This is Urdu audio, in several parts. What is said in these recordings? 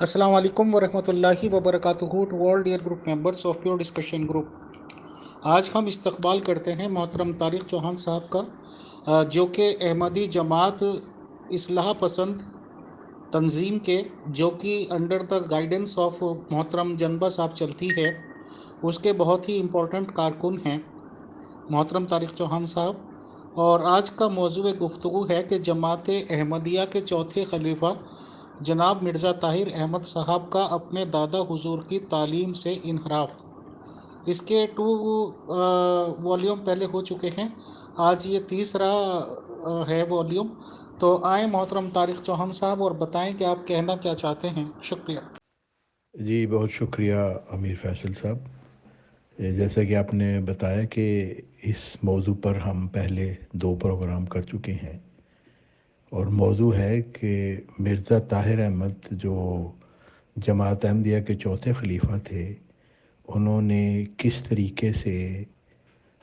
السلام علیکم ورحمۃ اللہ وبرکاتہ to all dear group members of pure discussion group. آج ہم استقبال کرتے ہیں محترم طارق چوہان صاحب کا، جو کہ احمدی جماعت اصلاح پسند تنظیم کے، جو کہ انڈر دا گائیڈنس آف محترم جنبہ صاحب چلتی ہے، اس کے بہت ہی امپورٹنٹ کارکن ہیں محترم طارق چوہان صاحب۔ اور آج کا موضوع گفتگو ہے کہ جماعت احمدیہ کے چوتھے خلیفہ جناب مرزا طاہر احمد صاحب کا اپنے دادا حضور کی تعلیم سے انحراف۔ اس کے 2 والیوم پہلے ہو چکے ہیں، آج یہ تیسرا ہے والیوم۔ تو آئیں محترم طارق چوہان صاحب اور بتائیں کہ آپ کہنا کیا چاہتے ہیں۔ شکریہ۔ جی بہت شکریہ امیر فیصل صاحب۔ جیسا کہ آپ نے بتایا کہ اس موضوع پر ہم پہلے 2 پروگرام کر چکے ہیں، اور موضوع ہے کہ مرزا طاہر احمد جو جماعت احمدیہ کے چوتھے خلیفہ تھے، انہوں نے کس طریقے سے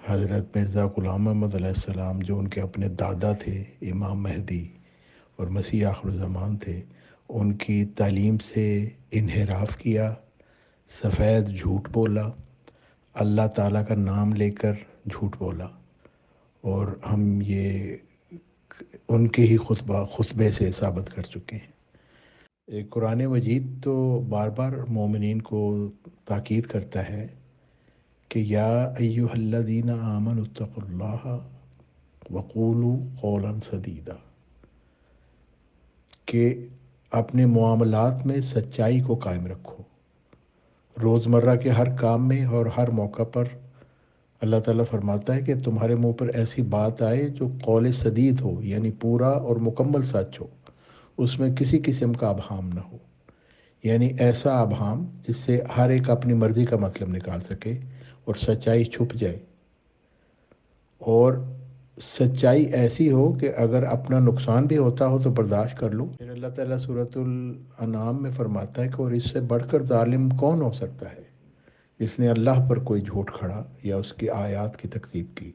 حضرت مرزا غلام محمد علیہ السلام، جو ان کے اپنے دادا تھے، امام مہدی اور مسیح آخر الزمان تھے، ان کی تعلیم سے انحراف کیا، سفید جھوٹ بولا، اللہ تعالیٰ کا نام لے کر جھوٹ بولا۔ اور ہم یہ ان کے ہی خطبے سے ثابت کر چکے ہیں۔ قرآن مجید تو بار بار مومنین کو تاکید کرتا ہے کہ یا ایھا الذین آمنوا اتقوا اللہ وقولوا قولا سدیدا، کہ اپنے معاملات میں سچائی کو قائم رکھو۔ روزمرہ کے ہر کام میں اور ہر موقع پر اللہ تعالیٰ فرماتا ہے کہ تمہارے منہ پر ایسی بات آئے جو قول سدید ہو، یعنی پورا اور مکمل سچ ہو، اس میں کسی قسم کا ابہام نہ ہو، یعنی ایسا ابہام جس سے ہر ایک اپنی مرضی کا مطلب نکال سکے اور سچائی چھپ جائے، اور سچائی ایسی ہو کہ اگر اپنا نقصان بھی ہوتا ہو تو برداشت کر لو۔ پھر اللہ تعالیٰ سورۃ الانعام میں فرماتا ہے کہ اور اس سے بڑھ کر ظالم کون ہو سکتا ہے جس نے اللہ پر کوئی جھوٹ کھڑا یا اس کی آیات کی تکذیب کی،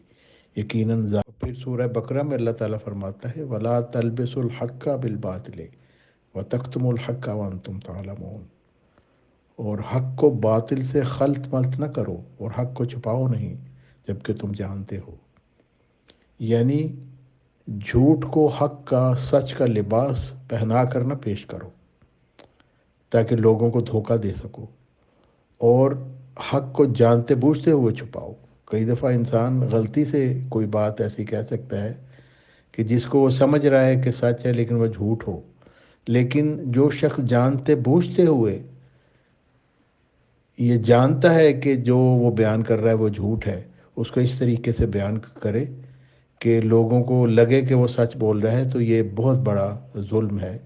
یقیناً پھر سورہ بقرہ میں اللہ تعالیٰ فرماتا ہے وَلَا تَلْبِسُوا الْحَقَّ بِالْبَاطِلِ وَتَكْتُمُوا الْحَقَّ وَأَنْتُمْ تَعْلَمُونَ، اور حق کو باطل سے خلط ملط نہ کرو اور حق کو چھپاؤ نہیں جبکہ تم جانتے ہو۔ یعنی جھوٹ کو حق کا، سچ کا لباس پہنا کر نہ پیش کرو تاکہ لوگوں کو دھوکہ دے سکو، اور حق کو جانتے بوجھتے ہوئے چھپاؤ۔ کئی دفعہ انسان غلطی سے کوئی بات ایسی کہہ سکتا ہے کہ جس کو وہ سمجھ رہا ہے کہ سچ ہے لیکن وہ جھوٹ ہو، لیکن جو شخص جانتے بوجھتے ہوئے یہ جانتا ہے کہ جو وہ بیان کر رہا ہے وہ جھوٹ ہے، اس کو اس طریقے سے بیان کرے کہ لوگوں کو لگے کہ وہ سچ بول رہا ہے، تو یہ بہت بڑا ظلم ہے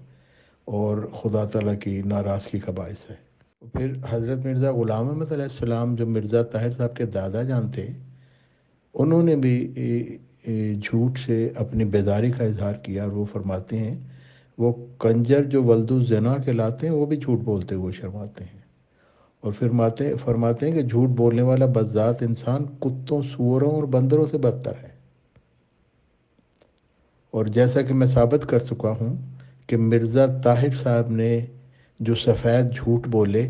اور خدا تعالیٰ کی ناراضگی کا باعث ہے۔ پھر حضرت مرزا غلام احمد علیہ السلام جو مرزا طاہر صاحب کے دادا جان تھے، انہوں نے بھی جھوٹ سے اپنی بیداری کا اظہار کیا، اور وہ فرماتے ہیں وہ کنجر جو ولد الزنا کہلاتے ہیں وہ بھی جھوٹ بولتے ہوئے شرماتے ہیں، اور فرماتے ہیں کہ جھوٹ بولنے والا بذات انسان کتوں، سوروں اور بندروں سے بدتر ہے۔ اور جیسا کہ میں ثابت کر چکا ہوں کہ مرزا طاہر صاحب نے جو سفید جھوٹ بولے،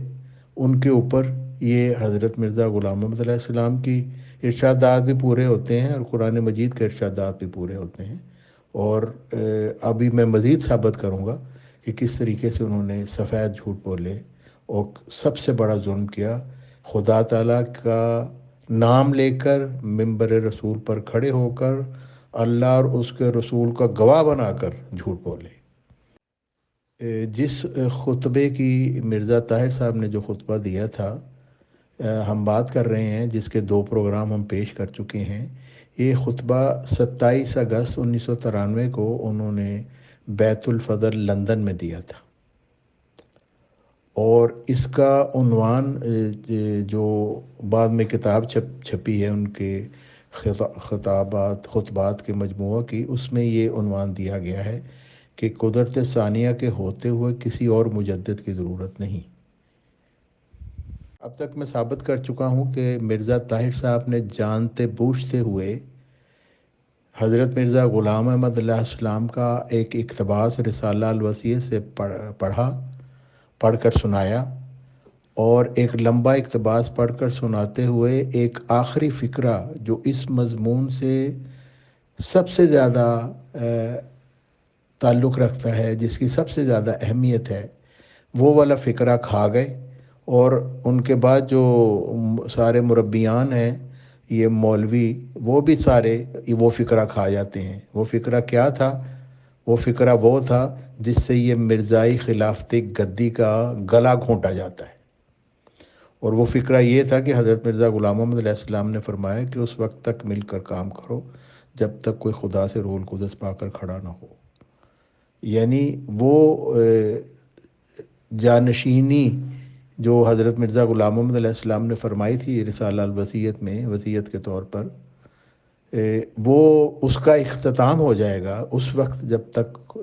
ان کے اوپر یہ حضرت مرزا غلام محمد علیہ السلام کی ارشادات بھی پورے ہوتے ہیں اور قرآن مجید کے ارشادات بھی پورے ہوتے ہیں، اور ابھی میں مزید ثابت کروں گا کہ کس طریقے سے انہوں نے سفید جھوٹ بولے اور سب سے بڑا ظلم کیا، خدا تعالیٰ کا نام لے کر منبر رسول پر کھڑے ہو کر اللہ اور اس کے رسول کا گواہ بنا کر جھوٹ بولے۔ جس خطبے کی مرزا طاہر صاحب نے جو خطبہ دیا تھا، ہم بات کر رہے ہیں، جس کے 2 پروگرام ہم پیش کر چکے ہیں۔ یہ خطبہ 27 اگست 1993 کو انہوں نے بیت الفضل لندن میں دیا تھا، اور اس کا عنوان جو بعد میں کتاب چھپی ہے ان کے خطبات کے مجموعہ کی، اس میں یہ عنوان دیا گیا ہے کہ قدرت ثانیہ کے ہوتے ہوئے کسی اور مجدد کی ضرورت نہیں۔ اب تک میں ثابت کر چکا ہوں کہ مرزا طاہر صاحب نے جانتے بوجھتے ہوئے حضرت مرزا غلام احمد علیہ السلام کا ایک اقتباس رسالہ الوصیہ سے پڑھا، پڑھ کر سنایا، اور ایک لمبا اقتباس پڑھ کر سناتے ہوئے ایک آخری فقرہ جو اس مضمون سے سب سے زیادہ تعلق رکھتا ہے، جس کی سب سے زیادہ اہمیت ہے، وہ والا فقرہ کھا گئے۔ اور ان کے بعد جو سارے مربیان ہیں، یہ مولوی، وہ بھی سارے وہ فقرہ کھا جاتے ہیں۔ وہ فقرہ کیا تھا؟ وہ فقرہ وہ تھا جس سے یہ مرزائی خلافتی گدی کا گلا گھونٹا جاتا ہے۔ اور وہ فقرہ یہ تھا کہ حضرت مرزا غلام محمد علیہ السلام نے فرمایا کہ اس وقت تک مل کر کام کرو جب تک کوئی خدا سے روح القدس پا کر کھڑا نہ ہو۔ یعنی وہ جانشینی جو حضرت مرزا غلام محمد علیہ السلام نے فرمائی تھی رسالہ الوصیت میں، وصیت کے طور پر، وہ اس کا اختتام ہو جائے گا اس وقت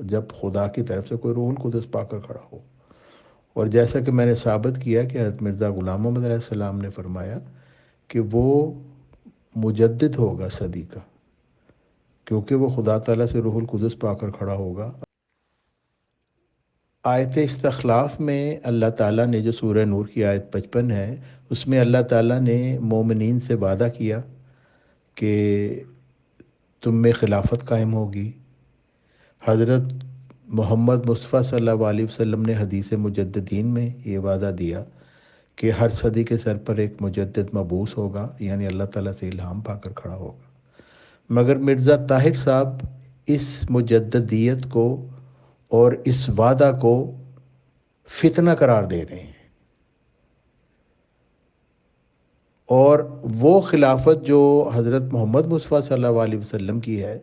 جب خدا کی طرف سے کوئی روح القدس پا کر کھڑا ہو۔ اور جیسا کہ میں نے ثابت کیا کہ حضرت مرزا غلام محمد علیہ السلام نے فرمایا کہ وہ مجدد ہوگا صدی کا، کیونکہ وہ خدا تعالیٰ سے روح القدس پا کر کھڑا ہوگا۔ آیت استخلاف میں اللہ تعالیٰ نے جو سورہ نور کی آیت 55 ہے، اس میں اللہ تعالیٰ نے مومنین سے وعدہ کیا کہ تم میں خلافت قائم ہوگی۔ حضرت محمد مصطفیٰ صلی اللہ علیہ وسلم نے حدیث مجددین میں یہ وعدہ دیا کہ ہر صدی کے سر پر ایک مجدد مبعوث ہوگا، یعنی اللہ تعالیٰ سے الہام پا کر کھڑا ہوگا۔ مگر مرزا طاہر صاحب اس مجددیت کو اور اس وعدہ کو فتنہ قرار دے رہے ہیں، اور وہ خلافت جو حضرت محمد مصطفیٰ صلی اللہ علیہ وسلم کی ہے،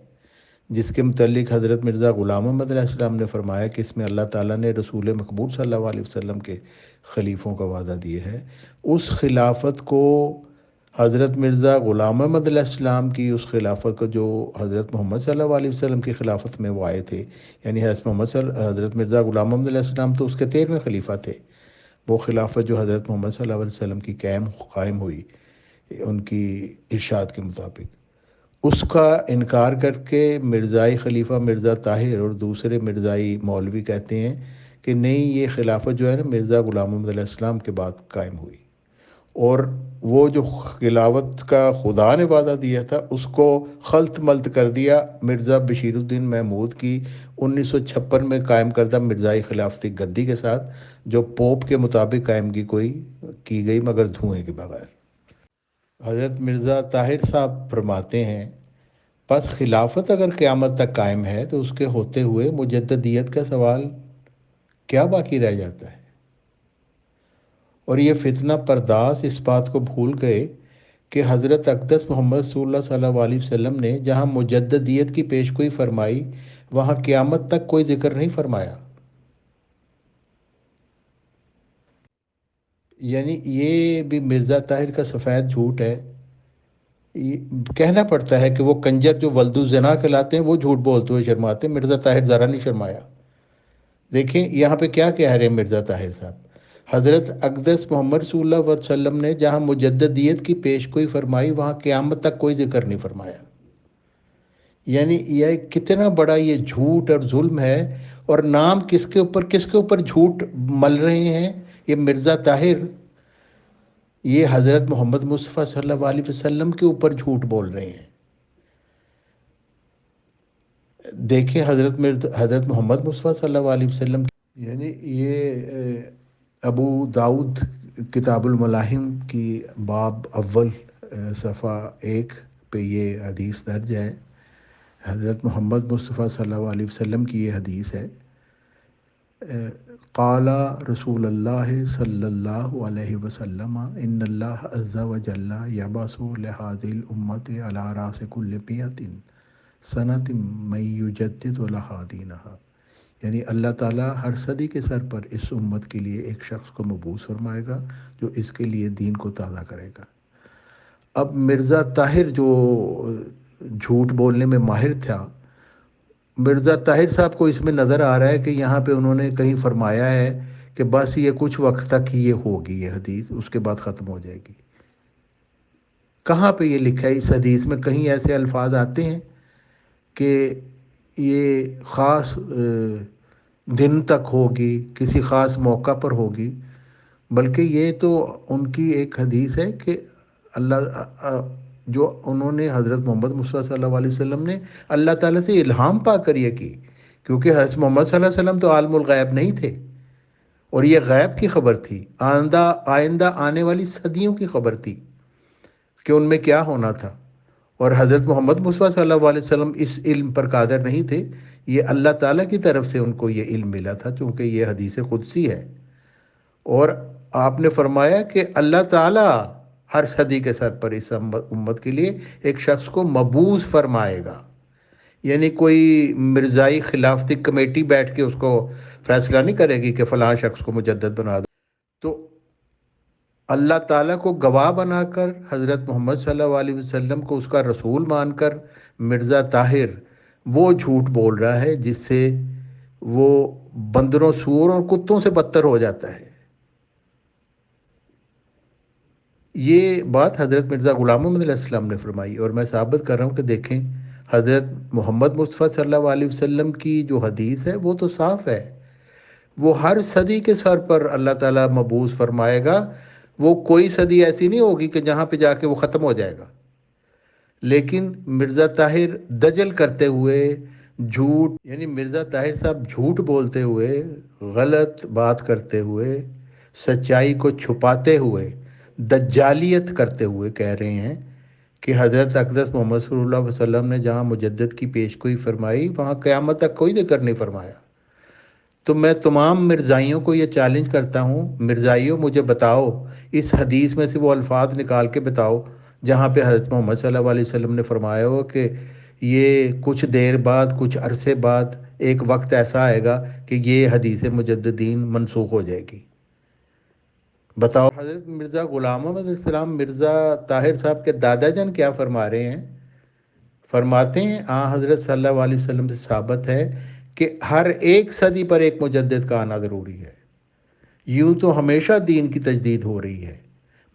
جس کے متعلق حضرت مرزا غلام محمد علیہ السلام نے فرمایا کہ اس میں اللہ تعالیٰ نے رسول مقبول صلی اللہ علیہ وسلم کے خلیفوں کا وعدہ دیا ہے، اس خلافت کو حضرت مرزا غلام محمد علیہ السلام کی اس خلافت کو جو حضرت محمد صلی اللہ علیہ وسلم کی خلافت میں وہ آئے تھے، یعنی حضرت مرزا غلام محمد علیہ السلام تو اس کے 13ویں خلیفہ تھے، وہ خلافت جو حضرت محمد صلی اللہ علیہ وسلم کی قائم ہوئی ان کی ارشاد کے مطابق، اس کا انکار کر کے مرزائی خلیفہ مرزا طاہر اور دوسرے مرزائی مولوی کہتے ہیں کہ نہیں، یہ خلافت جو ہے نا مرزا غلام محمد علیہ السلام کے بعد قائم ہوئی، اور وہ جو خلافت کا خدا نے وعدہ دیا تھا اس کو خلط ملط کر دیا مرزا بشیر الدین محمود کی 1956 میں قائم کردہ مرزائی خلافتی گدی کے ساتھ، جو پوپ کے مطابق قائمگی کی گئی مگر دھوئیں کے بغیر۔ حضرت مرزا طاہر صاحب فرماتے ہیں، پس خلافت اگر قیامت تک قائم ہے تو اس کے ہوتے ہوئے مجددیت کا سوال کیا باقی رہ جاتا ہے؟ اور یہ فتنہ پرداز اس بات کو بھول گئے کہ حضرت اقدس محمد رسول اللہ صلی اللہ علیہ وسلم نے جہاں مجددیت کی پیشگوئی فرمائی، وہاں قیامت تک کوئی ذکر نہیں فرمایا۔ یعنی یہ بھی مرزا طاہر کا سفید جھوٹ ہے۔ کہنا پڑتا ہے کہ وہ کنجر جو ولد الزنا کہلاتے ہیں وہ جھوٹ بولتے ہوئے شرماتے ہیں، مرزا طاہر ذرا نہیں شرمایا۔ دیکھیں یہاں پہ کیا کہہ رہے ہیں مرزا طاہر صاحب، حضرت اقدس محمد رسول اللہ علیہ وسلم نے جہاں مجددیت کی پیشگوئی فرمائی وہاں قیامت تک کوئی ذکر نہیں فرمایا۔ یعنی یہ کتنا بڑا یہ جھوٹ اور ظلم ہے، اور نام کس کے اوپر جھوٹ مل رہے ہیں؟ یہ مرزا طاہر، یہ حضرت محمد مصطفیٰ صلی اللہ علیہ وسلم کے اوپر جھوٹ بول رہے ہیں۔ دیکھیں حضرت محمد مصطفیٰ صلی اللہ علیہ وسلم، یعنی یہ ابو داؤد کتاب الملاحم کی باب اول صفحہ 1 پہ یہ حدیث درج ہے۔ حضرت محمد مصطفیٰ صلی اللہ علیہ وسلم کی یہ حدیث ہے، قال رسول اللہ صلی اللہ علیہ وسلم ان اللہ عز وجل یبعث لہذه الامت علی راس کل مئۃ سنۃ من یجدد لہا دینہا، یعنی اللہ تعالیٰ ہر صدی کے سر پر اس امت کے لیے ایک شخص کو مبعوث فرمائے گا جو اس کے لیے دین کو تازہ کرے گا۔ اب مرزا طاہر جو جھوٹ بولنے میں ماہر تھا، مرزا طاہر صاحب کو اس میں نظر آ رہا ہے کہ یہاں پہ انہوں نے کہیں فرمایا ہے کہ بس یہ کچھ وقت تک ہی یہ ہوگی یہ حدیث، اس کے بعد ختم ہو جائے گی۔ کہاں پہ یہ لکھا ہے؟ اس حدیث میں کہیں ایسے الفاظ آتے ہیں کہ یہ خاص دن تک ہوگی، کسی خاص موقع پر ہوگی، بلکہ یہ تو ان کی ایک حدیث ہے کہ اللہ جو انہوں نے حضرت محمد مصطفیٰ صلی اللہ علیہ وسلم نے اللہ تعالیٰ سے الہام پا کر یہ کی، کیونکہ حضرت محمد صلی اللہ علیہ وسلم تو عالم الغیب نہیں تھے، اور یہ غیب کی خبر تھی، آئندہ آنے والی صدیوں کی خبر تھی کہ ان میں کیا ہونا تھا، اور حضرت محمد مصطفیٰ صلی اللہ علیہ وسلم اس علم پر قادر نہیں تھے، یہ اللہ تعالیٰ کی طرف سے ان کو یہ علم ملا تھا، چونکہ یہ حدیث قدسی ہے۔ اور آپ نے فرمایا کہ اللہ تعالیٰ ہر صدی کے سر پر اس امت کے لیے ایک شخص کو مبعوث فرمائے گا، یعنی کوئی مرزائی خلافتی کمیٹی بیٹھ کے اس کو فیصلہ نہیں کرے گی کہ فلاں شخص کو مجدد بنا دو۔ تو اللہ تعالیٰ کو گواہ بنا کر حضرت محمد صلی اللہ علیہ وسلم کو اس کا رسول مان کر مرزا طاہر وہ جھوٹ بول رہا ہے جس سے وہ بندروں، سور اور کتوں سے بدتر ہو جاتا ہے۔ یہ بات حضرت مرزا غلام محمد علیہ السلام نے فرمائی، اور میں ثابت کر رہا ہوں کہ دیکھیں حضرت محمد مصطفیٰ صلی اللہ علیہ وسلم کی جو حدیث ہے وہ تو صاف ہے، وہ ہر صدی کے سر پر اللہ تعالیٰ مبعوث فرمائے گا، وہ کوئی صدی ایسی نہیں ہوگی کہ جہاں پہ جا کے وہ ختم ہو جائے گا۔ لیکن مرزا طاہر دجل کرتے ہوئے، جھوٹ، یعنی مرزا طاہر صاحب جھوٹ بولتے ہوئے، غلط بات کرتے ہوئے، سچائی کو چھپاتے ہوئے، دجالیت کرتے ہوئے کہہ رہے ہیں کہ حضرت اقدس محمد صلی اللہ علیہ وسلم نے جہاں مجدد کی پیشگوئی فرمائی وہاں قیامت تک کوئی ذکر نہیں فرمایا۔ تو میں تمام مرزائیوں کو یہ چیلنج کرتا ہوں، مرزائیوں مجھے بتاؤ اس حدیث میں سے وہ الفاظ نکال کے بتاؤ جہاں پہ حضرت محمد صلی اللہ علیہ وسلم نے فرمایا ہو کہ یہ کچھ دیر بعد، کچھ عرصے بعد ایک وقت ایسا آئے گا کہ یہ حدیث مجددین منسوخ ہو جائے گی۔ بتاؤ۔ حضرت مرزا غلام محمد علیہ السلام مرزا طاہر صاحب کے دادا جان کیا فرما رہے ہیں؟ فرماتے ہیں حضرت صلی اللہ علیہ وسلم سے ثابت ہے کہ ہر ایک صدی پر ایک مجدد کا آنا ضروری ہے۔ یوں تو ہمیشہ دین کی تجدید ہو رہی ہے،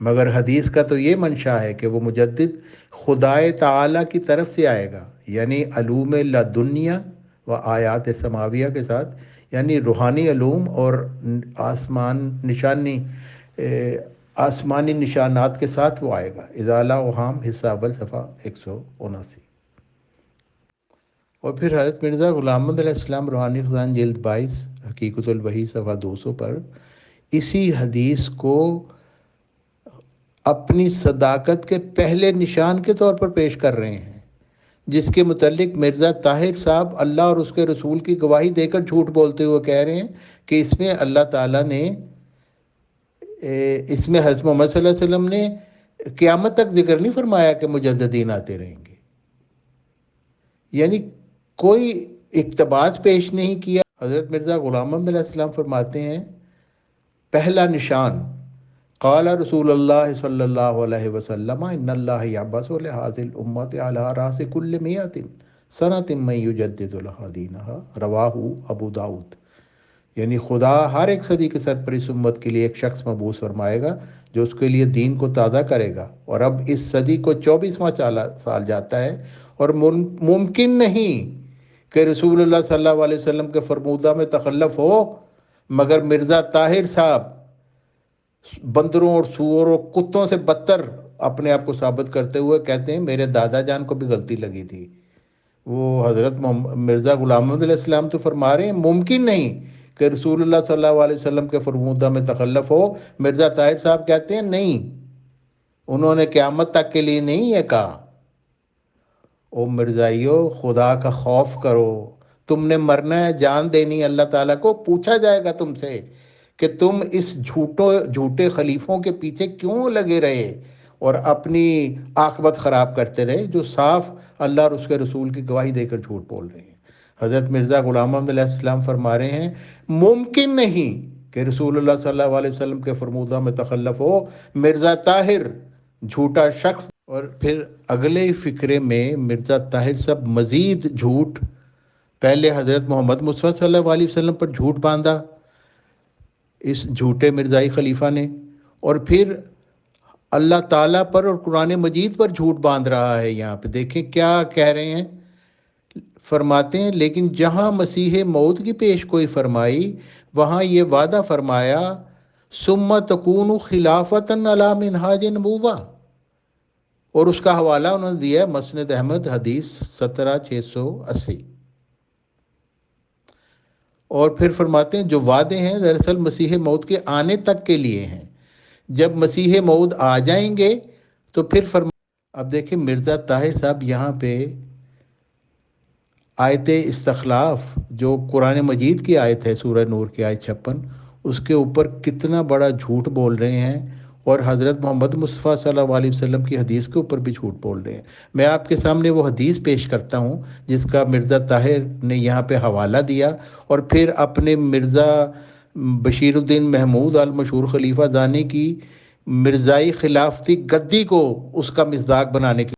مگر حدیث کا تو یہ منشا ہے کہ وہ مجدد خدائے تعالیٰ کی طرف سے آئے گا، یعنی علوم لدنیا و آیات سماویہ کے ساتھ، یعنی روحانی علوم اور آسمانی نشانات کے ساتھ وہ آئے گا۔ ازالہ وہام حصہ اول صفحہ 179۔ اور پھر حضرت مرزا غلام محمد علیہ السلام روحانی خزان جلد 22 حقیقت الوحی صفحہ 200 پر اسی حدیث کو اپنی صداقت کے پہلے نشان کے طور پر پیش کر رہے ہیں، جس کے متعلق مرزا طاہر صاحب اللہ اور اس کے رسول کی گواہی دے کر جھوٹ بولتے ہوئے کہہ رہے ہیں کہ اس میں اللہ تعالیٰ نے، اس میں حضرت محمد صلی اللہ علیہ وسلم نے قیامت تک ذکر نہیں فرمایا کہ مجددین آتے رہیں گے، یعنی کوئی اقتباس پیش نہیں کیا۔ حضرت مرزا غلام محمد علیہ السلام فرماتے ہیں پہلا نشان، قال رسول اللہ صلی اللہ علیہ وسلم ان اللہ یبعث لہذه الامة علی راس کل 100 سنۃ من یجدد لها دینها، رواہ ابو داؤد، یعنی خدا ہر ایک صدی کے سر پر اس امت کے لیے ایک شخص مبعوث فرمائے گا جو اس کے لیے دین کو تازہ کرے گا، اور اب اس صدی کو 24واں سال جاتا ہے، اور ممکن نہیں کہ رسول اللہ صلی اللہ علیہ وسلم کے فرمودہ میں تخلف ہو، مگر مرزا طاہر صاحب بندروں اور سور اور کتوں سے بدتر اپنے آپ کو ثابت کرتے ہوئے کہتے ہیں میرے دادا جان کو بھی غلطی لگی تھی۔ وہ حضرت مرزا غلام محمد علیہ السلام تو فرما رہے ہیں ممکن نہیں کہ رسول اللہ صلی اللہ علیہ وسلم کے فرمودہ میں تخلف ہو، مرزا طاہر صاحب کہتے ہیں نہیں، انہوں نے قیامت تک کے لیے نہیں یہ کہا۔ او مرزائیو، خدا کا خوف کرو، تم نے مرنا ہے، جان دینی، اللہ تعالیٰ کو پوچھا جائے گا تم سے کہ تم اس جھوٹے خلیفوں کے پیچھے کیوں لگے رہے اور اپنی عاقبت خراب کرتے رہے، جو صاف اللہ اور اس کے رسول کی گواہی دے کر جھوٹ بول رہے ہیں۔ حضرت مرزا غلام محمد علیہ السلام فرما رہے ہیں ممکن نہیں کہ رسول اللہ صلی اللہ علیہ وسلم کے فرمودہ میں تخلف ہو، مرزا طاہر جھوٹا شخص۔ اور پھر اگلے فقرے میں مرزا طاہر صاحب مزید جھوٹ، پہلے حضرت محمد مصطفیٰ صلی اللہ علیہ وسلم پر جھوٹ باندھا اس جھوٹے مرزائی خلیفہ نے، اور پھر اللہ تعالیٰ پر اور قرآن مجید پر جھوٹ باندھ رہا ہے۔ یہاں پہ دیکھیں کیا کہہ رہے ہیں، فرماتے ہیں لیکن جہاں مسیح موت کی پیش گوئی فرمائی وہاں یہ وعدہ فرمایا ثم تکون خلافتا علی منہاج نبوہ، اور اس کا حوالہ انہوں نے دیا ہے مسند احمد حدیث 17680۔ اور پھر فرماتے ہیں جو وعدے ہیں دراصل مسیح موت کے آنے تک کے لیے ہیں، جب مسیح موت آ جائیں گے تو پھر اب دیکھیں مرزا طاہر صاحب یہاں پہ آیت استخلاف جو قرآن مجید کی آیت ہے سورہ نور کی آیت 56، اس کے اوپر کتنا بڑا جھوٹ بول رہے ہیں، اور حضرت محمد مصطفیٰ صلی اللہ علیہ وسلم کی حدیث کے اوپر بھی جھوٹ بول رہے ہیں۔ میں آپ کے سامنے وہ حدیث پیش کرتا ہوں جس کا مرزا طاہر نے یہاں پہ حوالہ دیا، اور پھر اپنے مرزا بشیر الدین محمود المشہور خلیفہ دانی کی مرزائی خلافتی گدی کو اس کا مصداق بنانے کی،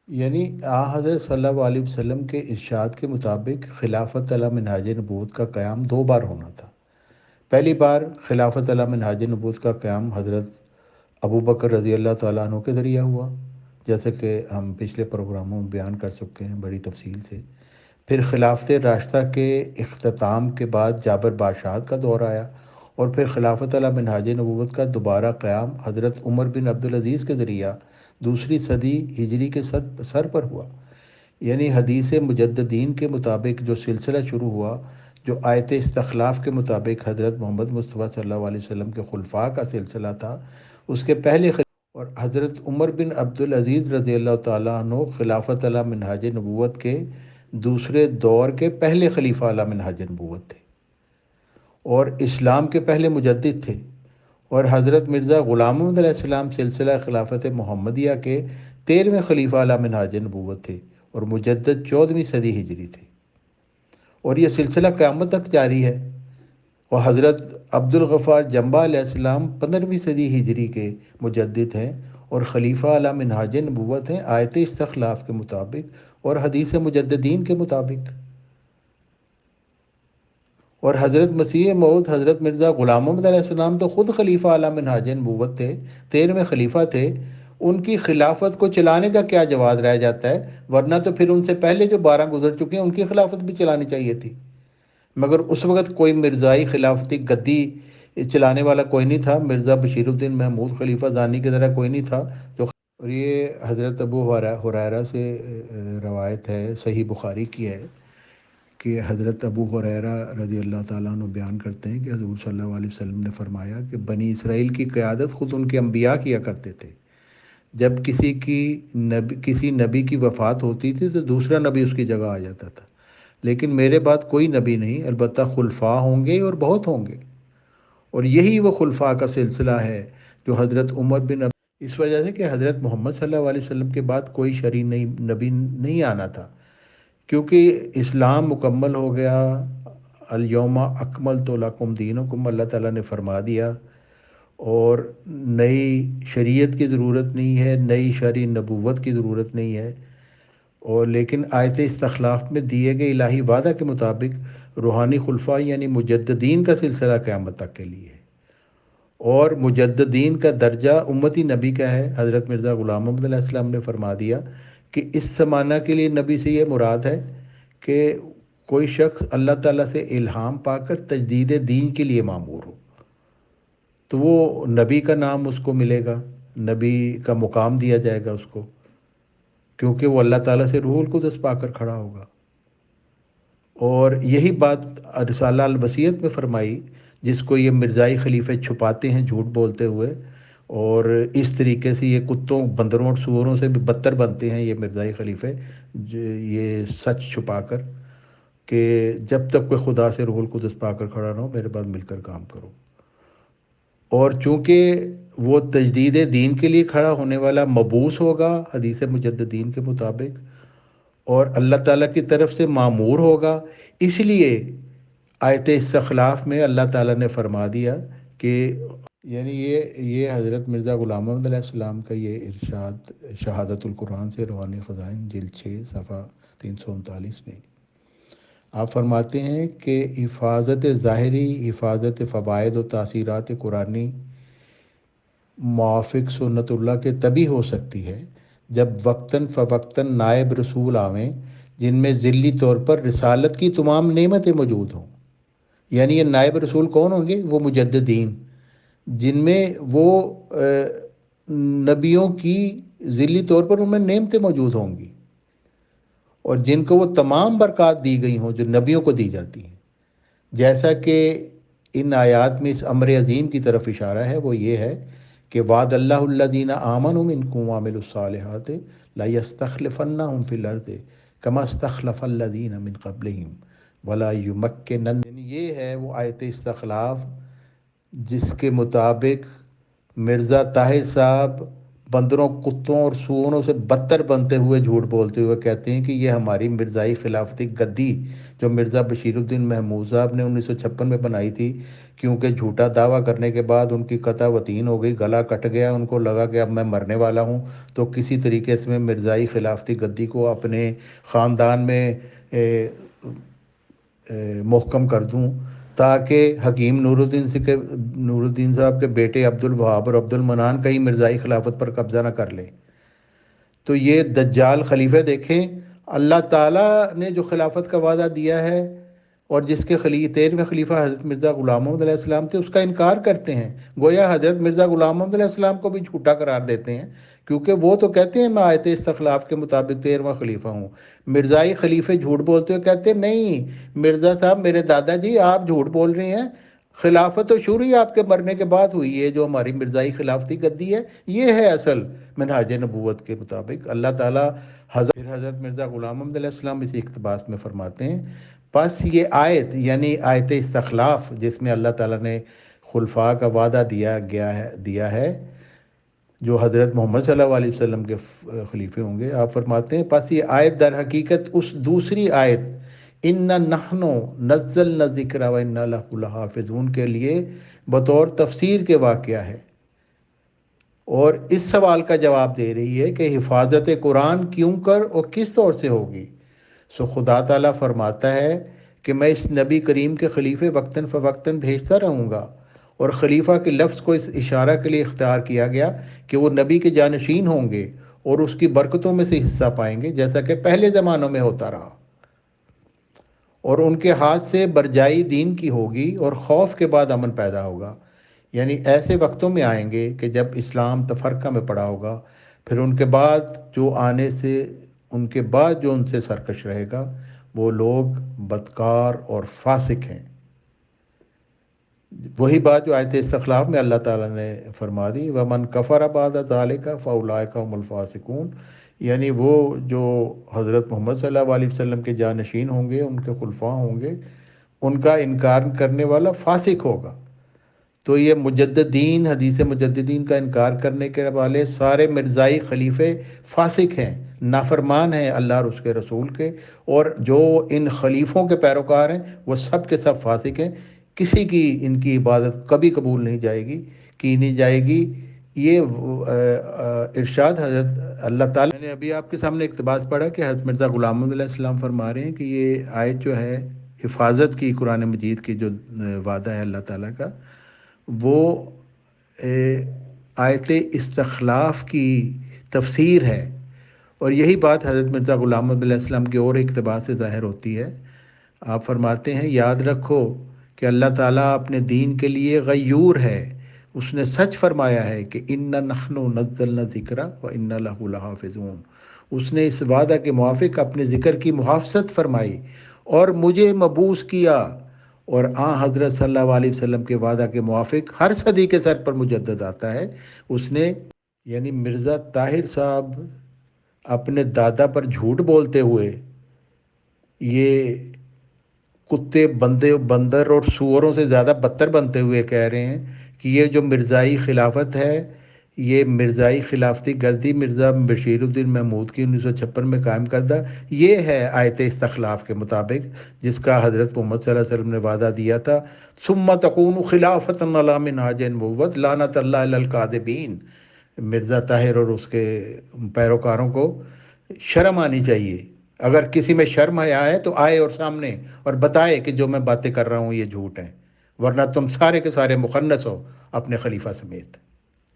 یعنی حضرت صلی اللہ علیہ وسلم کے ارشاد کے مطابق خلافت علی منہاج نبوت کا قیام 2 بار ہونا تھا۔ پہلی بار خلافت علی منہاج نبوت کا قیام حضرت ابو بکر رضی اللہ تعالیٰ عنہ کے ذریعہ ہوا، جیسے کہ ہم پچھلے پروگراموں میں بیان کر چکے ہیں بڑی تفصیل سے۔ پھر خلافت راشدہ کے اختتام کے بعد جابر بادشاہت کا دور آیا، اور پھر خلافت علی منہاج نبوت کا دوبارہ قیام حضرت عمر بن عبدالعزیز کے ذریعہ 2 صدی ہجری کے سر پر ہوا۔ یعنی حدیث مجددین کے مطابق جو سلسلہ شروع ہوا، جو آیت استخلاف کے مطابق حضرت محمد مصطفیٰ صلی اللہ علیہ وسلم کے خلفاء کا سلسلہ تھا، اس کے پہلے اور حضرت عمر بن عبدالعزیز رضی اللہ تعالیٰ عنہ خلافت علی منہاج نبوت کے دوسرے دور کے پہلے خلیفہ علی منہاج نبوت تھے، اور اسلام کے پہلے مجدد تھے، اور حضرت مرزا غلام محمد علیہ السلام سلسلہ خلافت محمدیہ کے 13ویں خلیفہ علی منہاج نبوت تھے، اور مجدد 14ویں صدی ہجری تھے، اور یہ سلسلہ قیامت تک جاری ہے۔ اور حضرت عبد الغفار جنبہ علیہ السلام 15ویں صدی ہجری کے مجدد ہیں، اور خلیفہ علی منہاج نبوت ہیں آیت استخلاف کے مطابق اور حدیث مجددین کے مطابق۔ اور حضرت مسیح موعود حضرت مرزا غلام محمد علیہ السلام تو خود خلیفہ علی منہاج نبوت تھے، 13ویں خلیفہ تھے، ان کی خلافت کو چلانے کا کیا جواز رہ جاتا ہے؟ ورنہ تو پھر ان سے پہلے جو 12 گزر چکے ہیں ان کی خلافت بھی چلانی چاہیے تھی، مگر اس وقت کوئی مرزائی خلافتی گدی چلانے والا کوئی نہیں تھا، مرزا بشیر الدین محمود خلیفہ ثانی کی طرح کوئی نہیں تھا جو، اور یہ حضرت ابو ہریرہ سے روایت ہے، صحیح بخاری کی ہے، کہ حضرت ابو ہریرہ رضی اللہ تعالیٰ عنہ بیان کرتے ہیں کہ حضور صلی اللہ علیہ وسلم نے فرمایا کہ بنی اسرائیل کی قیادت خود ان کے انبیاء کیا کرتے تھے، جب کسی نبی کی وفات ہوتی تھی تو دوسرا نبی اس کی جگہ آ جاتا تھا، لیکن میرے بعد کوئی نبی نہیں، البتہ خلفاء ہوں گے اور بہت ہوں گے، اور یہی وہ خلفاء کا سلسلہ ہے جو حضرت عمر بن اس وجہ سے کہ حضرت محمد صلی اللہ علیہ وسلم کے بعد کوئی شرعی نبی نہیں آنا تھا، کیونکہ اسلام مکمل ہو گیا، الیوم اکملت لکم دینکم اللہ تعالیٰ نے فرما دیا، اور نئی شریعت کی ضرورت نہیں ہے، نئی شرعی نبوت کی ضرورت نہیں ہے، اور لیکن آیت استخلاف میں دیے گئے الہی وعدہ کے مطابق روحانی خلفاء یعنی مجددین کا سلسلہ قیامت تک کے لیے ہے، اور مجددین کا درجہ امتی نبی کا ہے۔ حضرت مرزا غلام محمد علیہ السلام نے فرما دیا کہ اس زمانہ کے لیے نبی سے یہ مراد ہے کہ کوئی شخص اللہ تعالیٰ سے الہام پا کر تجدید دین کے لیے مامور ہو، تو وہ نبی کا نام اس کو ملے گا، نبی کا مقام دیا جائے گا اس کو، کیونکہ وہ اللہ تعالیٰ سے روح القدس پا کر کھڑا ہوگا۔ اور یہی بات رسالہ الوصیت میں فرمائی، جس کو یہ مرزائی خلیفے چھپاتے ہیں جھوٹ بولتے ہوئے، اور اس طریقے سے یہ کتوں بندروں اور سوروں سے بھی بدتر بنتے ہیں یہ مرزائی خلیفے، یہ سچ چھپا کر کہ جب تک کوئی خدا سے روح القدس پا کر کھڑا نہ ہو میرے بعد مل کر کام کرو، اور چونکہ وہ تجدید دین کے لیے کھڑا ہونے والا مبعوث ہوگا حدیث مجددین کے مطابق، اور اللہ تعالیٰ کی طرف سے مامور ہوگا، اس لیے آیت استخلاف میں اللہ تعالیٰ نے فرما دیا کہ یعنی یہ حضرت مرزا غلام محمد علیہ السلام کا یہ ارشاد شہادت القرآن سے روحانی خزائن جلد 6 صفحہ 339 میں آپ فرماتے ہیں کہ حفاظت ظاہری، حفاظت فوائد و تاثیرات قرآنی موافق سنت اللہ کے تبھی ہو سکتی ہے جب وقتاً فوقتاً نائب رسول آویں جن میں ذلی طور پر رسالت کی تمام نعمتیں موجود ہوں. یعنی یہ نائب رسول کون ہوں گے؟ وہ مجددین، جن میں وہ نبیوں کی ذلی طور پر ان میں نعمتیں موجود ہوں گی، اور جن کو وہ تمام برکات دی گئی ہوں جو نبیوں کو دی جاتی ہیں. جیسا کہ ان آیات میں اس امر عظیم کی طرف اشارہ ہے، وہ یہ ہے کہ وعد اللہ الذین آمنوا منکم وعملوا الصالحات لیستخلفنہم فی الارض کما استخلف الذین من قبلہم ولا یمکنن. یہ ہے وہ آیت استخلاف جس کے مطابق مرزا طاہر صاحب بندروں، کتوں اور سوروں سے بدتر بنتے ہوئے جھوٹ بولتے ہوئے کہتے ہیں کہ یہ ہماری مرزائی خلافتی گدی جو مرزا بشیر الدین محمود صاحب نے 1956 میں بنائی تھی، کیونکہ جھوٹا دعویٰ کرنے کے بعد ان کی قطع وطین ہو گئی، گلا کٹ گیا، ان کو لگا کہ اب میں مرنے والا ہوں، تو کسی طریقے سے میں مرزائی خلافتی گدی کو اپنے خاندان میں محکم کر دوں، تاکہ حکیم نور الدین صاحب کے بیٹے عبد الوہاب اور عبد المنان کہیں مرزائی خلافت پر قبضہ نہ کر لیں. تو یہ دجال خلیفہ دیکھیں، اللہ تعالیٰ نے جو خلافت کا وعدہ دیا ہے اور جس کے 13ویں خلیفہ حضرت مرزا غلام محمد علیہ السلام تھے، اس کا انکار کرتے ہیں. گویا حضرت مرزا غلام محمد علیہ السلام کو بھی جھوٹا قرار دیتے ہیں، کیونکہ وہ تو کہتے ہیں میں آیت استخلاف کے مطابق 13واں خلیفہ ہوں. مرزائی خلیفے جھوٹ بولتے ہوئے کہتے ہیں نہیں مرزا صاحب، میرے دادا جی آپ جھوٹ بول رہے ہیں، خلافت تو شروع ہی آپ کے مرنے کے بعد ہوئی ہے. جو ہماری مرزائی خلافتی گدی ہے یہ ہے اصل منہاج نبوت کے مطابق. اللہ تعالیٰ حضرت مرزا غلام محمد علیہ السلام اسی اقتباس میں فرماتے ہیں، پس یہ آیت یعنی آیت استخلاف جس میں اللہ تعالیٰ نے خلفاء کا وعدہ دیا ہے جو حضرت محمد صلی اللہ علیہ وسلم کے خلیفے ہوں گے، آپ فرماتے ہیں پس یہ آیت در حقیقت اس دوسری آیت اِنَّا نَحْنُ نَزَّلْنَا الذِّکْرَ وَإِنَّا لَهُ لَحَافِظُونَ کے لیے بطور تفسیر کے واقعہ ہے، اور اس سوال کا جواب دے رہی ہے کہ حفاظت قرآن کیوں کر اور کس طور سے ہوگی. سو خدا تعالیٰ فرماتا ہے کہ میں اس نبی کریم کے خلیفے وقتاً فوقتاً بھیجتا رہوں گا، اور خلیفہ کے لفظ کو اس اشارہ کے لیے اختیار کیا گیا کہ وہ نبی کے جانشین ہوں گے اور اس کی برکتوں میں سے حصہ پائیں گے، جیسا کہ پہلے زمانوں میں ہوتا رہا، اور ان کے ہاتھ سے برجائی دین کی ہوگی اور خوف کے بعد امن پیدا ہوگا. یعنی ایسے وقتوں میں آئیں گے کہ جب اسلام تفرقہ میں پڑا ہوگا، پھر ان کے بعد جو ان سے سرکش رہے گا وہ لوگ بدکار اور فاسق ہیں. وہی بات جو آیت استخلاف میں اللہ تعالیٰ نے فرما دی، وَمَنْ كَفَرَ بَعْدَ ذَلِكَ فَأُولَٰئِكَ هُمُ الْفَاسِقُونَ. یعنی وہ جو حضرت محمد صلی اللہ علیہ وسلم کے جانشین ہوں گے، ان کے خلفاء ہوں گے، ان کا انکار کرنے والا فاسق ہوگا. تو یہ مجددین، حدیث مجددین کا انکار کرنے کے والے سارے مرزائی خلیفے فاسق ہیں، نافرمان ہیں اللہ اور اس کے رسول کے، اور جو ان خلیفوں کے پیروکار ہیں وہ سب کے سب فاسق ہیں. کسی کی ان کی عبادت کبھی قبول نہیں جائے گی، کی نہیں جائے گی. یہ ارشاد حضرت اللہ تعالیٰ نے ابھی آپ کے سامنے اقتباس پڑھا کہ حضرت مرزا غلام محمد علیہ السلام فرما رہے ہیں کہ یہ آیت جو ہے حفاظت کی، قرآن مجید کی جو وعدہ ہے اللہ تعالیٰ کا، وہ آیت استخلاف کی تفسیر ہے. اور یہی بات حضرت مرزا غلام محمد علیہ السلام کے اور اقتباس سے ظاہر ہوتی ہے. آپ فرماتے ہیں یاد رکھو کہ اللہ تعالیٰ اپنے دین کے لیے غیور ہے. اس نے سچ فرمایا ہے کہ اِنَّا نَحْنُ نَزَّلْنَا الذِّکْرَ وَإِنَّا لَهُ لَحَافِظُونَ. اس نے اس وعدہ کے موافق اپنے ذکر کی محافظت فرمائی اور مجھے مبعوث کیا، اور حضرت صلی اللہ علیہ وسلم کے وعدہ کے موافق ہر صدی کے سر پر مجدد آتا ہے. اس نے یعنی مرزا طاہر صاحب اپنے دادا پر جھوٹ بولتے ہوئے یہ کتے، بندر اور سوروں سے زیادہ بدتر بنتے ہوئے کہہ رہے ہیں کہ یہ جو مرزائی خلافت ہے، یہ مرزائی خلافتی گردی مرزا بشیر الدین محمود کی 1956 میں قائم کردہ، یہ ہے آیت استخلاف کے مطابق جس کا حضرت محمد صلی اللہ علیہ وسلم نے وعدہ دیا تھا. ثم تکون خلافۃ علی منہاج النبوۃ لعنۃ اللہ علی الکاذبین. مرزا طاہر اور اس کے پیروکاروں کو شرم آنی چاہیے. اگر کسی میں شرم حیا ہے تو آئے اور سامنے اور بتائے کہ جو میں باتیں کر رہا ہوں یہ جھوٹ ہیں، ورنہ تم سارے کے سارے مخنث ہو اپنے خلیفہ سمیت.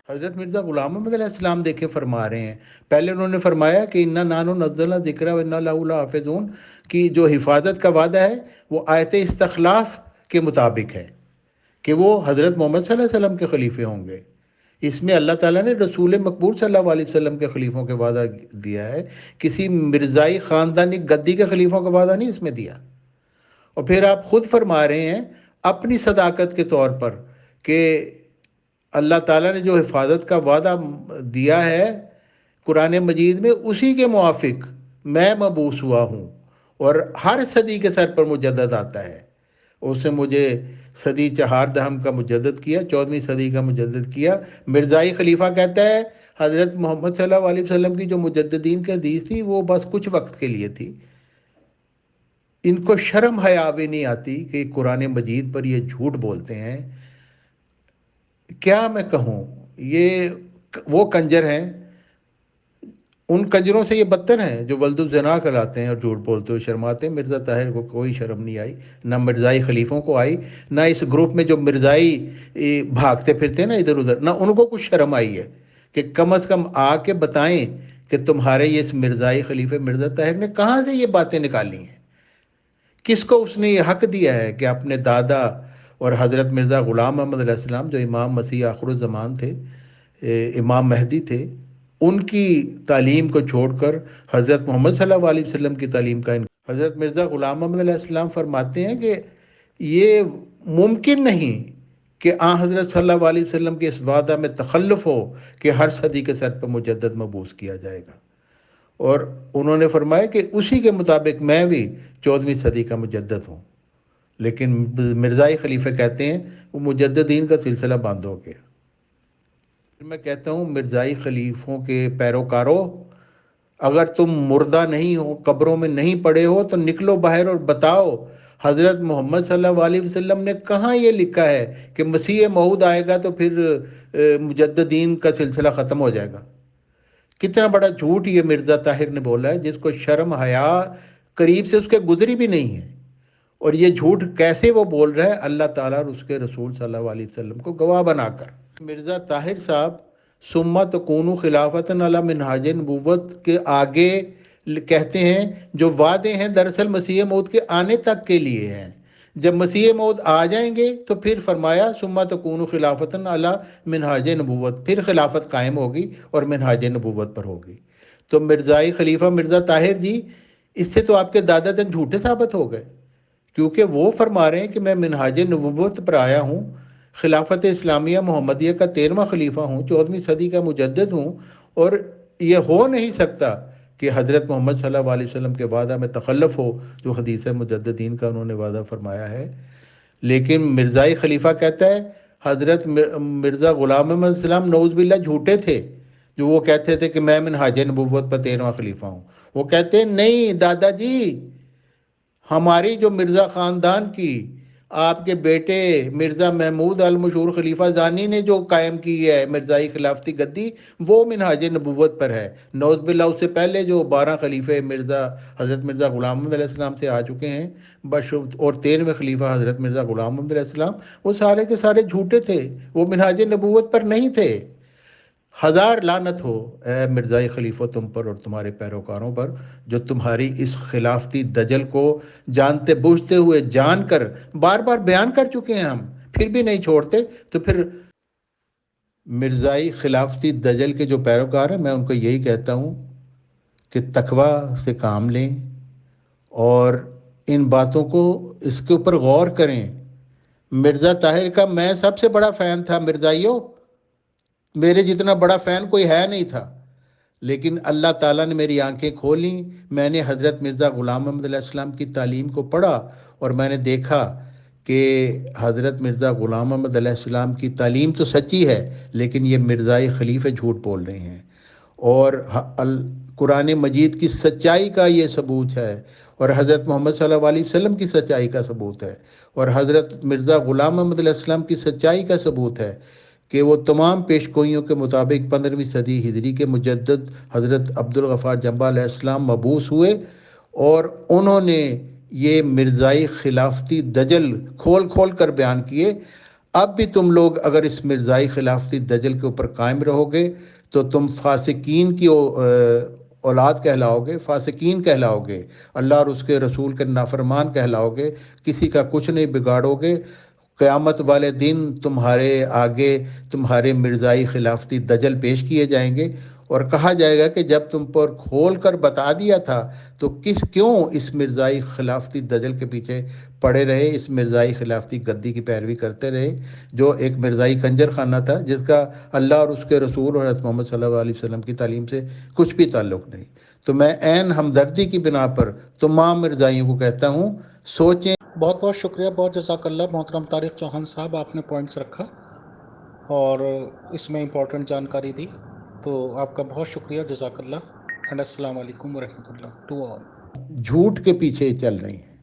حضرت مرزا غلام محمد علیہ السلام دیکھے فرما رہے ہیں، پہلے انہوں نے فرمایا کہ انا نانو نزلنا ذکر و انا لہ لحافظون، کی جو حفاظت کا وعدہ ہے وہ آیت استخلاف کے مطابق ہے کہ وہ حضرت محمد صلی اللہ علیہ وسلم کے خلیفے ہوں گے۔ اس میں اللہ تعالیٰ نے رسول مقبول صلی اللہ علیہ وسلم کے خلیفوں کے وعدہ دیا ہے، کسی مرزائی خاندانی گدی کے خلیفوں کا وعدہ نہیں اس میں دیا۔ اور پھر آپ خود فرما رہے ہیں اپنی صداقت کے طور پر کہ اللہ تعالیٰ نے جو حفاظت کا وعدہ دیا ہے قرآن مجید میں، اسی کے موافق میں مبعوث ہوا ہوں، اور ہر صدی کے سر پر مجدد آتا ہے۔ اس نے مجھے صدی چہار دہم کا مجدد کیا، 14ویں صدی کا مجدد کیا۔ مرزائی خلیفہ کہتا ہے حضرت محمد صلی اللہ علیہ وسلم کی جو مجددین کی حدیث تھی وہ بس کچھ وقت کے لیے تھی۔ ان کو شرم حیا بھی نہیں آتی کہ قرآن مجید پر یہ جھوٹ بولتے ہیں۔ کیا میں کہوں، یہ وہ کنجر ہیں، ان کنجروں سے یہ بدتر ہیں جو ولد الزنا کہلاتے ہیں اور جھوٹ بولتے ہوئے شرماتے ہیں۔ مرزا طاہر کو کوئی شرم نہیں آئی، نہ مرزائی خلیفوں کو آئی، نہ اس گروپ میں جو مرزائی بھاگتے پھرتے ہیں نا ادھر ادھر، نہ ان کو کچھ شرم آئی ہے کہ کم از کم آ کے بتائیں کہ تمہارے یہ اس مرزائی خلیفے مرزا طاہر نے کہاں سے یہ باتیں نکالی ہیں، کس کو اس نے یہ حق دیا ہے کہ اپنے دادا اور حضرت مرزا غلام محمد علیہ السلام جو امام مسیح آخر الزمان تھے، امام مہدی تھے، ان کی تعلیم کو چھوڑ کر حضرت محمد صلی اللہ علیہ وسلم کی تعلیم کا حضرت مرزا غلام محمد علیہ السلام فرماتے ہیں کہ یہ ممکن نہیں کہ حضرت صلی اللہ علیہ وسلم کے اس وعدہ میں تخلف ہو کہ ہر صدی کے سر پر مجدد مبعوث کیا جائے گا، اور انہوں نے فرمایا کہ اسی کے مطابق میں بھی 14ویں صدی کا مجدد ہوں۔ لیکن مرزائی خلیفہ کہتے ہیں وہ مجددین کا سلسلہ بند ہو گیا۔ میں کہتا ہوں مرزائی خلیفوں کے پیروکاروں، اگر تم مردہ نہیں ہو، قبروں میں نہیں پڑے ہو، تو نکلو باہر اور بتاؤ حضرت محمد صلی اللہ علیہ وسلم نے کہاں یہ لکھا ہے کہ مسیح موعود آئے گا تو پھر مجددین کا سلسلہ ختم ہو جائے گا۔ کتنا بڑا جھوٹ یہ مرزا طاہر نے بولا ہے، جس کو شرم حیا قریب سے اس کے گزری بھی نہیں ہے، اور یہ جھوٹ کیسے وہ بول رہا ہے اللہ تعالیٰ اور اس کے رسول صلی اللہ علیہ وسلم کو گواہ بنا کر۔ مرزا طاہر صاحب ثم تکون خلافۃ علی منہاج نبوت کے آگے کہتے ہیں جو وعدے ہیں دراصل مسیح موعود کے آنے تک کے لیے ہیں۔ جب مسیح موعود آ جائیں گے تو پھر فرمایا ثم تکون خلافۃ علی منہاج نبوت، پھر خلافت قائم ہوگی اور منہاج نبوت پر ہوگی۔ تو مرزائی خلیفہ مرزا طاہر جی، اس سے تو آپ کے دادا جن جھوٹے ثابت ہو گئے، کیونکہ وہ فرما رہے ہیں کہ میں منہاج نبوت پر آیا ہوں، خلافت اسلامیہ محمدیہ کا 13واں خلیفہ ہوں، 14ویں صدی کا مجدد ہوں، اور یہ ہو نہیں سکتا کہ حضرت محمد صلی اللہ علیہ وسلم کے وعدہ میں تخلف ہو جو حدیث مجددین کا انہوں نے وعدہ فرمایا ہے۔ لیکن مرزائی خلیفہ کہتا ہے حضرت مرزا غلام محمد السلام نعوذ باللہ جھوٹے تھے جو وہ کہتے تھے کہ میں منہاج نبوت پر 13واں خلیفہ ہوں۔ وہ کہتے ہیں نہیں دادا جی، ہماری جو مرزا خاندان کی آپ کے بیٹے مرزا محمود المشہور خلیفہ ثانی نے جو قائم کی ہے مرزائی خلافتی گدی، وہ منہاج نبوت پر ہے۔ نعوذ باللہ اس سے پہلے جو 12 خلیفے حضرت مرزا غلام محمد علیہ السلام سے آ چکے ہیں اور 13ویں خلیفہ حضرت مرزا غلام محمد علیہ السلام، وہ سارے کے سارے جھوٹے تھے، وہ منہاج نبوت پر نہیں تھے۔ ہزار لعنت ہو اے مرزائی خلیفہ تم پر اور تمہارے پیروکاروں پر، جو تمہاری اس خلافتی دجل کو جانتے بوجھتے ہوئے جان کر بار بار بیان کر چکے ہیں ہم، پھر بھی نہیں چھوڑتے۔ تو پھر مرزائی خلافتی دجل کے جو پیروکار ہیں، میں ان کو یہی کہتا ہوں کہ تقوی سے کام لیں اور ان باتوں کو اس کے اوپر غور کریں۔ مرزا طاہر کا میں سب سے بڑا فین تھا مرزائیوں، میرے جتنا بڑا فین کوئی ہے نہیں تھا، لیکن اللہ تعالیٰ نے میری آنکھیں کھولیں، میں نے حضرت مرزا غلام محمد علیہ السلام کی تعلیم کو پڑھا اور میں نے دیکھا کہ حضرت مرزا غلام محمد علیہ السلام کی تعلیم تو سچی ہے، لیکن یہ مرزائی خلیفے جھوٹ بول رہے ہیں، اور قرآن مجید کی سچائی کا یہ ثبوت ہے، اور حضرت محمد صلی اللہ علیہ وسلم کی سچائی کا ثبوت ہے، اور حضرت مرزا غلام محمد علیہ السلام کی سچائی کا ثبوت ہے کہ وہ تمام پیش گوئیوں کے مطابق 15ویں صدی ہجری کے مجدد حضرت عبدالغفار جنبہ علیہ السلام مبعوث ہوئے، اور انہوں نے یہ مرزائی خلافتی دجل کھول کھول کر بیان کیے۔ اب بھی تم لوگ اگر اس مرزائی خلافتی دجل کے اوپر قائم رہو گے تو تم فاسقین کی اولاد کہلاؤ گے، فاسقین کہلاؤ گے، اللہ اور اس کے رسول کے نافرمان کہلاؤ گے، کسی کا کچھ نہیں بگاڑو گے۔ قیامت والے دن تمہارے آگے تمہارے مرزائی خلافتی دجل پیش کیے جائیں گے، اور کہا جائے گا کہ جب تم پر کھول کر بتا دیا تھا تو کیوں اس مرزائی خلافتی دجل کے پیچھے پڑے رہے، اس مرزائی خلافتی گدی کی پیروی کرتے رہے، جو ایک مرزائی کنجر خانہ تھا جس کا اللہ اور اس کے رسول اور حضرت محمد صلی اللہ علیہ وسلم کی تعلیم سے کچھ بھی تعلق نہیں۔ تو میں عین ہمدردی کی بنا پر تمام مرزائیوں کو کہتا ہوں، سوچیں۔ بہت بہت شکریہ، بہت جزاک اللہ محترم طارق چوہان صاحب، آپ نے پوائنٹس رکھا اور اس میں امپورٹنٹ جانکاری دی، تو آپ کا بہت شکریہ، جزاک اللہ، اینڈ السلام علیکم ورحمۃ اللہ ٹو آل۔ جھوٹ کے پیچھے چل رہی ہیں۔